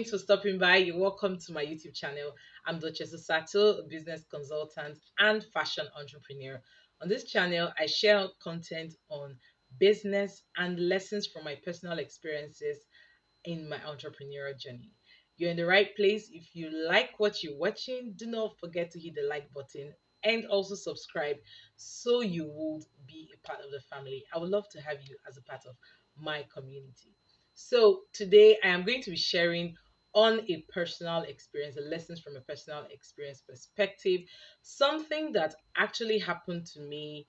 Thanks for stopping by. You're welcome to my YouTube channel. I'm Duchess Sato, a business consultant and fashion entrepreneur. On this channel, I share content on business and lessons from my personal experiences in my entrepreneurial journey. You're in the right place. If you like what you're watching, do not forget to hit the like button and also subscribe so you would be a part of the family. I would love to have you as a part of my community. So, today I am going to be sharing on a personal experience, the lessons from a personal experience perspective, something that actually happened to me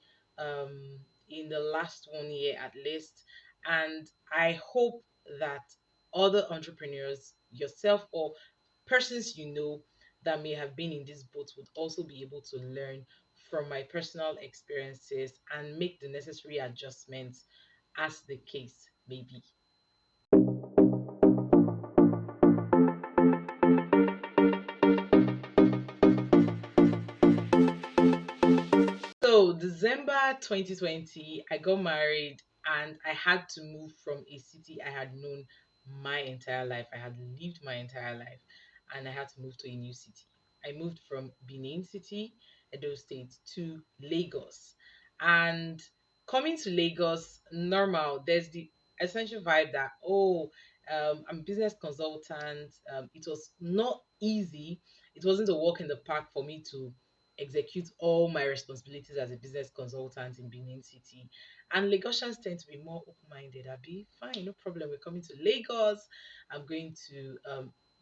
in the last 1 year at least. And I hope that other entrepreneurs, yourself, or persons you know that may have been in this boat would also be able to learn from my personal experiences and make the necessary adjustments as the case may be. So, December 2020, I got married and I had to move from a city I had known my entire life. I had lived my entire life and I had to move to a new city. I moved from Benin City, Edo State, to Lagos. And coming to Lagos, normal, there's the essential vibe that, I'm a business consultant. It was not easy. It wasn't a walk in the park for me to execute all my responsibilities as a business consultant in Benin City. And Lagosians tend to be more open minded. I'll be fine, no problem. We're coming to Lagos. I'm going to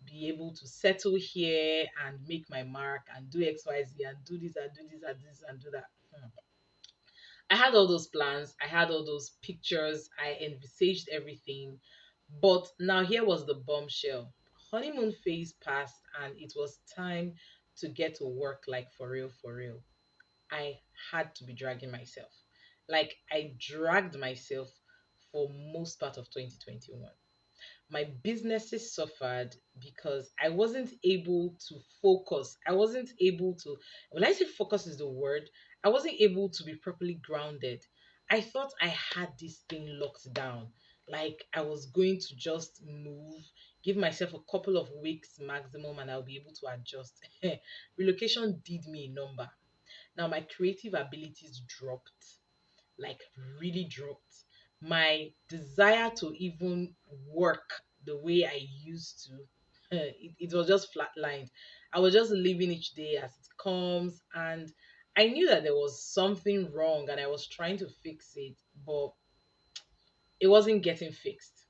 be able to settle here and make my mark and do XYZ and do this and do this and this and do that. I had all those plans, I had all those pictures, I envisaged everything. But now here was the bombshell. Honeymoon phase passed and it was time to get to work, like for real, for real. I had to be dragging myself. Like I dragged myself for most part of 2021. My businesses suffered because I wasn't able to focus. I wasn't able to, when I say focus is the word, I wasn't able to be properly grounded. I thought I had this thing locked down. Like I was going to just move, give myself a couple of weeks maximum, and I'll be able to adjust. Relocation did me a number. Now my creative abilities dropped, like really dropped. My desire to even work the way I used to, it was just flatlined. I was just living each day as it comes, and I knew that there was something wrong, and I was trying to fix it, but it wasn't getting fixed.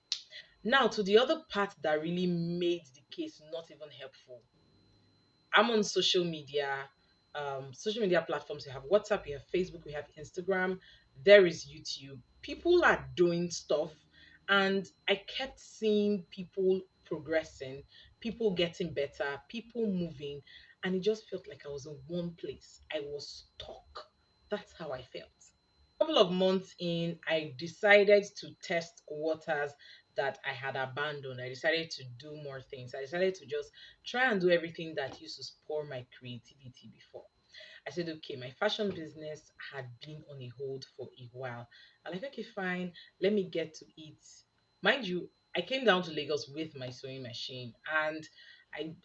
Now, to the other part that really made the case not even helpful, I'm on social media platforms. We have WhatsApp, we have Facebook, we have Instagram, there is YouTube. People are doing stuff, and I kept seeing people progressing, people getting better, people moving, and it just felt like I was in one place. I was stuck. That's how I felt. Couple of months in, I decided to test waters that I had abandoned. I decided to do more things. I decided to just try and do everything that used to spur my creativity before. I said, okay, my fashion business had been on a hold for a while. I'm like, okay, fine, let me get to it. Mind you, I came down to Lagos with my sewing machine and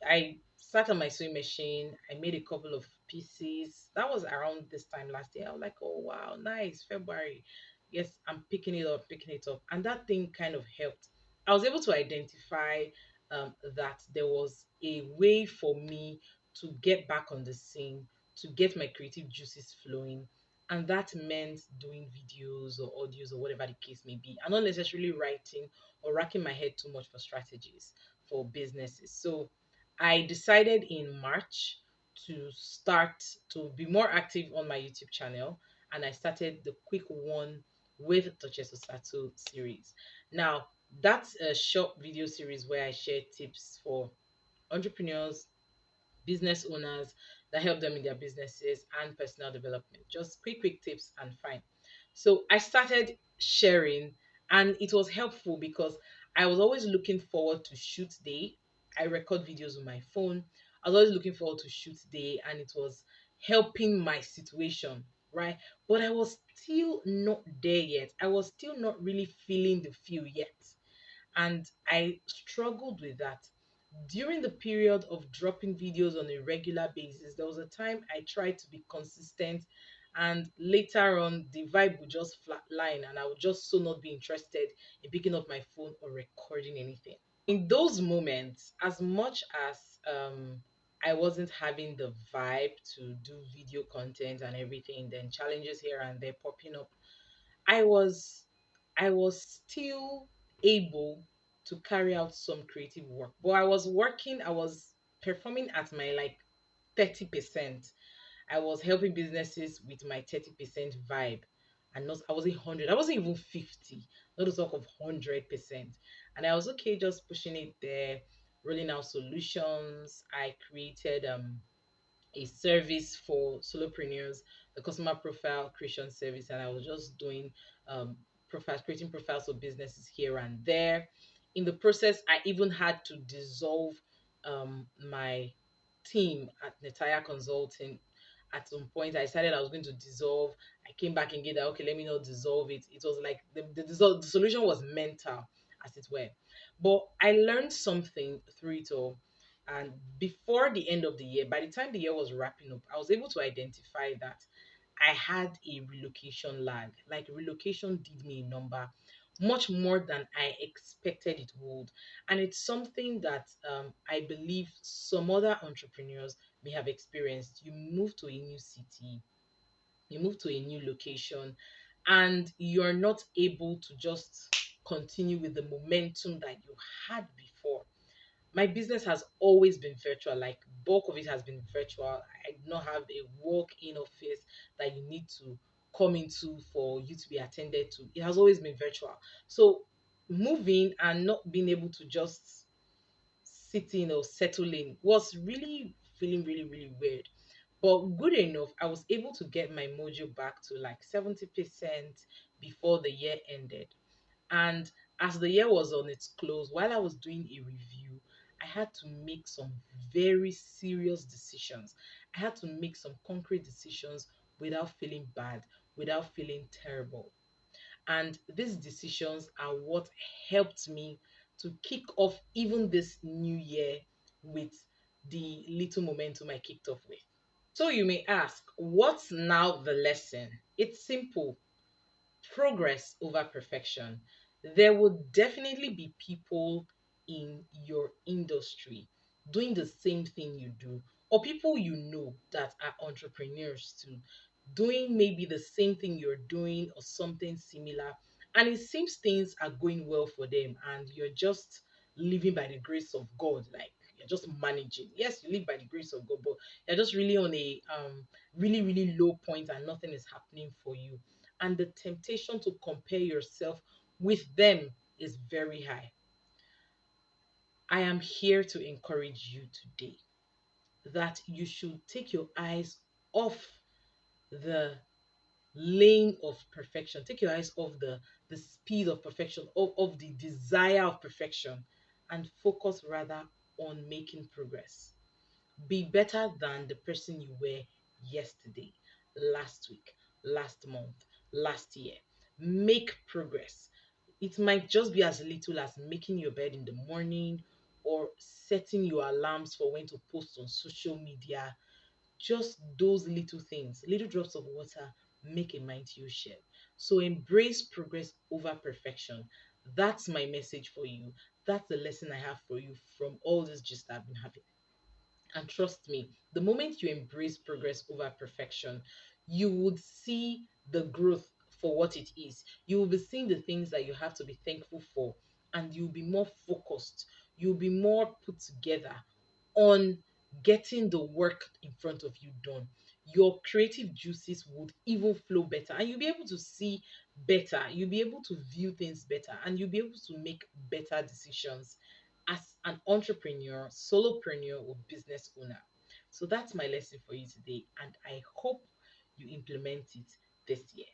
I sat on my sewing machine. I made a couple of pieces. That was around this time last year. I was like, oh wow, nice, February. Yes, I'm picking it up. And that thing kind of helped. I was able to identify that there was a way for me to get back on the scene, to get my creative juices flowing. And that meant doing videos or audios or whatever the case may be, and not necessarily writing or racking my head too much for strategies for businesses. So I decided in March to start to be more active on my YouTube channel, and I started the quick one with Touches Osato series. Now, that's a short video series where I share tips for entrepreneurs, business owners that help them in their businesses and personal development. Just quick tips and fine. So I started sharing and it was helpful because I was always looking forward to shoot day. I record videos with my phone. I was always looking forward to shoot day and it was helping my situation, right? But I was still not there yet. I was still not really feeling the feel yet. And I struggled with that During the period of dropping videos on a regular basis, there was a time I tried to be consistent, and later on, the vibe would just flatline, and I would just so not be interested in picking up my phone or recording anything. In those moments, as much as I wasn't having the vibe to do video content and everything, then challenges here and there popping up, I was I was still able to carry out some creative work. But I was performing at my like 30%. I was helping businesses with my 30% vibe, and not I wasn't 100. I wasn't even 50. Not to talk of 100%. And I was okay just pushing it there, rolling out solutions. I created a service for solopreneurs, the customer profile creation service, and I was just doing profiles, creating profiles of businesses here and there. In the process, I even had to dissolve my team at Netaya Consulting. At some point, I decided I was going to dissolve. I came back and get that, okay, let me not dissolve it. It was like the solution was mental, as it were. But I learned something through it all. And before the end of the year, by the time the year was wrapping up, I was able to identify that I had a relocation lag. Like relocation did me a number, much more than I expected it would. And it's something that I believe some other entrepreneurs may have experienced. You move to a new city, you move to a new location, and you're not able to just continue with the momentum that you had before. My business has always been virtual, like bulk of it has been virtual. I do not have a walk-in office that you need to come into for you to be attended to. It has always been virtual. So moving and not being able to just sit in or settle in was really feeling really weird. But good enough, I was able to get my mojo back to like 70% before the year ended. And as the year was on its close, while I was doing a review, I had to make some very serious decisions. I had to make some concrete decisions without feeling bad, without feeling terrible. And these decisions are what helped me to kick off even this new year with the little momentum I kicked off with. So you may ask, what's now the lesson? It's simple: progress over perfection. There will definitely be people in your industry doing the same thing you do, or people you know that are entrepreneurs too, doing maybe the same thing you're doing or something similar. And it seems things are going well for them, and you're just living by the grace of God. Like you're just managing. Yes, you live by the grace of God, but you're just really on a really low point and nothing is happening for you, and the temptation to compare yourself with them is very high. I am here to encourage you today that you should take your eyes off the lane of perfection. Take your eyes off the speed of perfection, of the desire of perfection, and focus rather on making progress. Be better than the person you were yesterday, last week, last month, last year. Make progress. It might just be as little as making your bed in the morning or setting your alarms for when to post on social media. Just those little things, little drops of water, make a mighty ocean. So embrace progress over perfection. That's my message for you. That's the lesson I have for you from all this gist I've been having. And trust me, the moment you embrace progress over perfection, you would see the growth for what it is. You will be seeing the things that you have to be thankful for, and you'll be more focused. You'll be more put together on getting the work in front of you done. Your creative juices would even flow better, and you'll be able to see better. You'll be able to view things better, and you'll be able to make better decisions as an entrepreneur, solopreneur, or business owner. So that's my lesson for you today, and I hope you implement it this year.